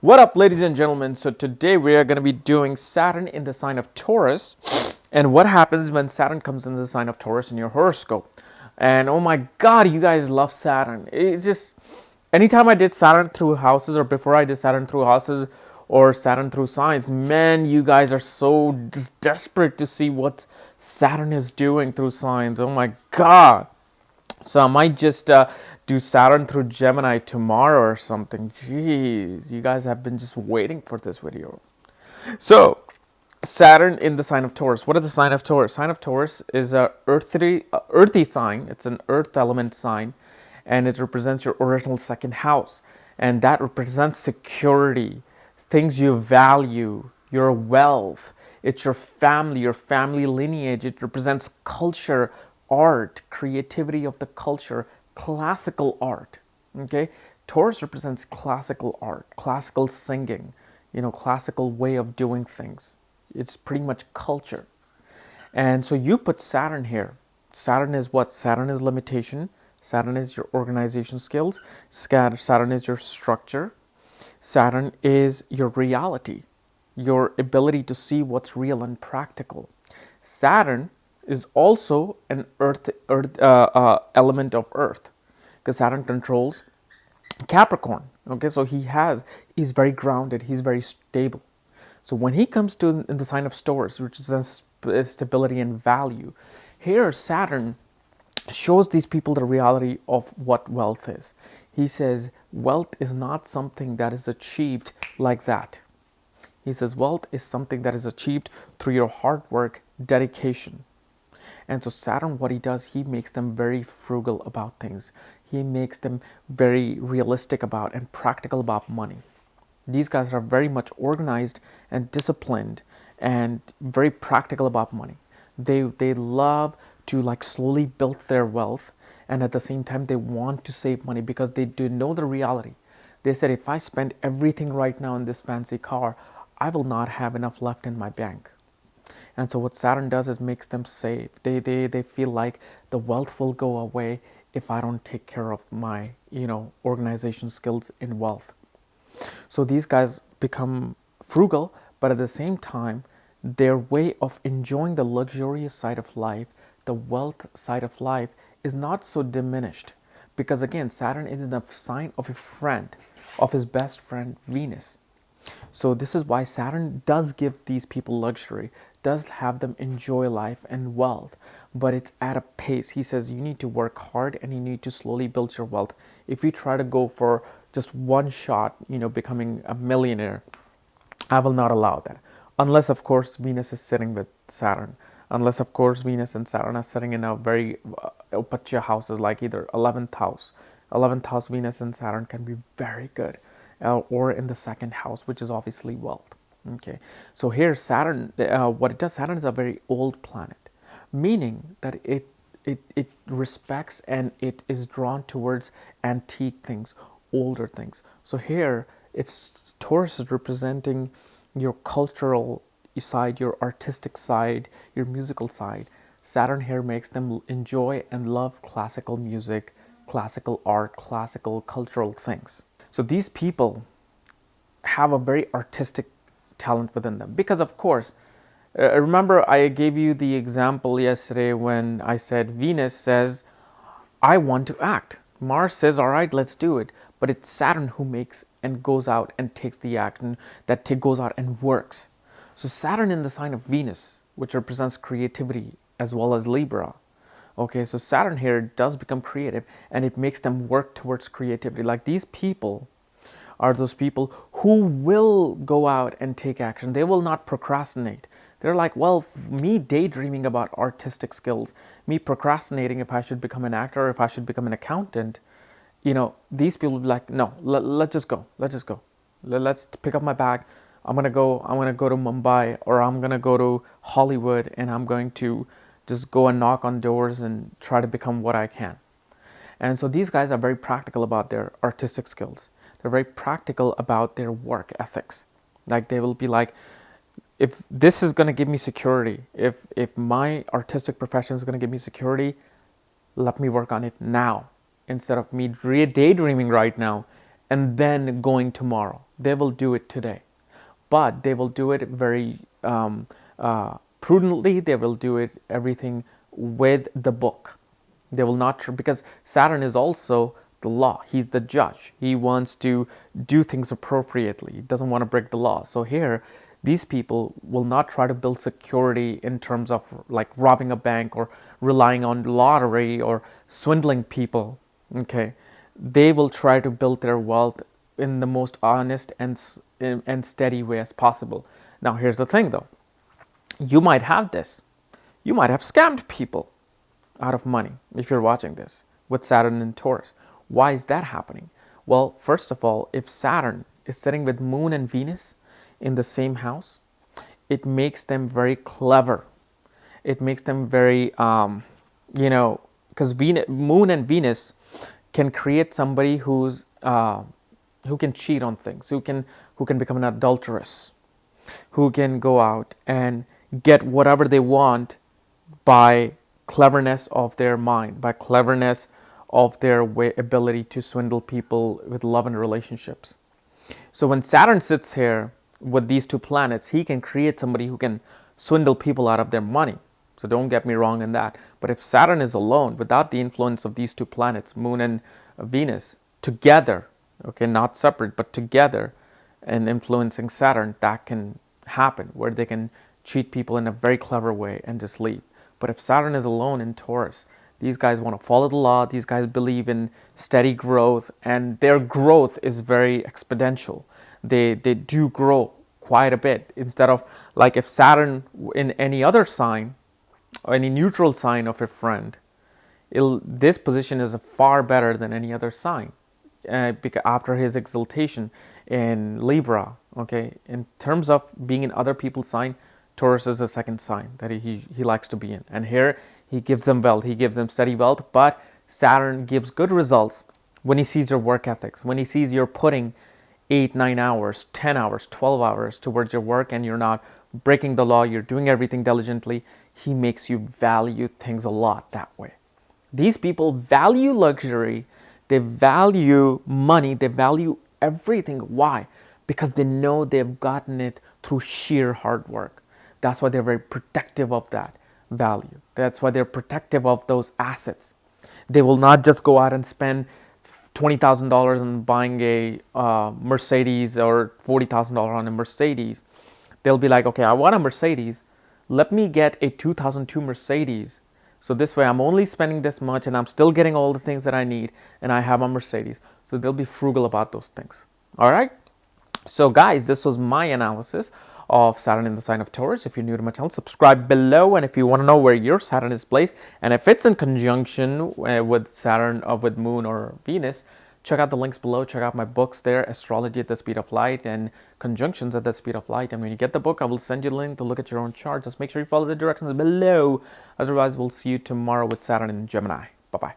What up, ladies and gentlemen? So today we are going to be doing Saturn in the sign of Taurus and what happens when Saturn comes in the sign of Taurus in your horoscope. And oh my god, you guys love Saturn. It's just anytime I did Saturn through houses, or before I did Saturn through houses or Saturn through signs, man, you guys are so desperate to see what Saturn is doing through signs. Oh my god. So I might just do Saturn through Gemini tomorrow or something. Jeez, you guys have been just waiting for this video. So Saturn in the sign of Taurus. What is the sign of Taurus? Sign of Taurus is a earthy sign. It's an earth element sign, and it represents your original second house, and that represents security, things you value, your wealth. It's your family lineage. It represents culture, art, creativity of the culture, classical art. Okay, Taurus represents classical art, classical singing, classical way of doing things. It's pretty much culture. And so you put Saturn here. Saturn is what? Saturn is limitation. Saturn is your organization skills. Saturn is your structure. Saturn is your reality, your ability to see what's real and practical. Saturn is also an earth element of earth, because Saturn controls Capricorn. Okay, so he's very grounded, he's very stable. So when he comes to in the sign of Taurus, which is stability and value, here Saturn shows these people the reality of what wealth is. He says wealth is not something that is achieved like that. He says wealth is something that is achieved through your hard work, dedication. And so Saturn, what he does, he makes them very frugal about things. He makes them very realistic about and practical about money. These guys are very much organized and disciplined and very practical about money. They love to slowly build their wealth, and at the same time they want to save money because they do know the reality. They said, if I spend everything right now in this fancy car, I will not have enough left in my bank. And so what Saturn does is makes them save. They feel like the wealth will go away if I don't take care of my organization skills in wealth. So these guys become frugal, but at the same time, their way of enjoying the luxurious side of life, the wealth side of life, is not so diminished. Because again, Saturn is in the sign of a friend, of his best friend, Venus. So this is why Saturn does give these people luxury, does have them enjoy life and wealth, but it's at a pace. He says you need to work hard and you need to slowly build your wealth. If you try to go for just one shot, becoming a millionaire, I will not allow that. Unless, of course, Venus is sitting with Saturn. Unless, of course, Venus and Saturn are sitting in a very upacha houses, like either 11th house. 11th house Venus and Saturn can be very good. Or in the second house, which is obviously wealth. Okay, so here Saturn, what it does, Saturn is a very old planet, meaning that it respects and it is drawn towards antique things, older things. So here, if Taurus is representing your cultural side, your artistic side, your musical side, Saturn here makes them enjoy and love classical music, classical art, classical cultural things. So these people have a very artistic talent within them, because of course, remember I gave you the example yesterday when I said Venus says, I want to act. Mars says, all right, let's do it. But it's Saturn who makes and goes out and takes the action, that goes out and works. So Saturn in the sign of Venus, which represents creativity as well as Libra. Okay, so Saturn here does become creative, and it makes them work towards creativity. Like these people are those people who will go out and take action. They will not procrastinate. They're like, well, me daydreaming about artistic skills, me procrastinating if I should become an actor, if I should become an accountant, these people will be like, no, let's just go. Let's pick up my bag. I'm gonna go to Mumbai, or I'm gonna go to Hollywood, and I'm going to just go and knock on doors and try to become what I can. And so these guys are very practical about their artistic skills. They're very practical about their work ethics. Like they will be like, if this is going to give me security, if my artistic profession is going to give me security, let me work on it now, instead of me daydreaming right now and then going tomorrow. they will do it today, but they will do it very prudently. They will do it everything with the book. They will not, because Saturn is also the law. He's the judge. He wants to do things appropriately. He doesn't want to break the law. So here, these people will not try to build security in terms of like robbing a bank or relying on lottery or swindling people. Okay, they will try to build their wealth in the most honest and steady way as possible. Now, here's the thing though. You might have this. You might have scammed people out of money if you're watching this with Saturn and Taurus. Why is that happening? Well, first of all, if Saturn is sitting with Moon and Venus in the same house, it makes them very clever. It makes them very, because Moon and Venus can create somebody who can cheat on things, who can become an adulteress, who can go out and get whatever they want by cleverness of their mind, by cleverness of their ability to swindle people with love and relationships. So when Saturn sits here with these two planets, he can create somebody who can swindle people out of their money. So don't get me wrong in that. But if Saturn is alone, without the influence of these two planets, Moon and Venus, together, okay, not separate, but together, and influencing Saturn, that can happen, where they can cheat people in a very clever way and just leave. But if Saturn is alone in Taurus, these guys want to follow the law. These guys believe in steady growth, and their growth is very exponential. They do grow quite a bit. Instead of, like, if Saturn in any other sign or any neutral sign of a friend, this position is far better than any other sign, because after his exaltation in Libra. Okay, in terms of being in other people's sign, Taurus is the second sign that he likes to be in. And here he gives them wealth, he gives them steady wealth, but Saturn gives good results when he sees your work ethics, when he sees you're putting 8, 9 hours, 10 hours, 12 hours towards your work and you're not breaking the law, you're doing everything diligently. He makes you value things a lot that way. These people value luxury, they value money, they value everything. Why? Because they know they've gotten it through sheer hard work. That's why they're very protective of that value. That's why they're protective of those assets. They will not just go out and spend $20,000 on buying a Mercedes or $40,000 on a Mercedes. They'll be like, okay, I want a Mercedes. Let me get a 2002 Mercedes. So this way I'm only spending this much and I'm still getting all the things that I need, and I have a Mercedes. So they'll be frugal about those things. All right. So guys, this was my analysis of Saturn in the sign of Taurus. If you're new to my channel, subscribe below. And if you want to know where your Saturn is placed and if it's in conjunction with Saturn or with Moon or Venus, check out the links below. Check out my books there, Astrology at the Speed of Light and Conjunctions at the Speed of Light. And when you get the book, I will send you a link to look at your own chart. Just make sure you follow the directions below. Otherwise, we'll see you tomorrow with Saturn in Gemini. Bye-bye.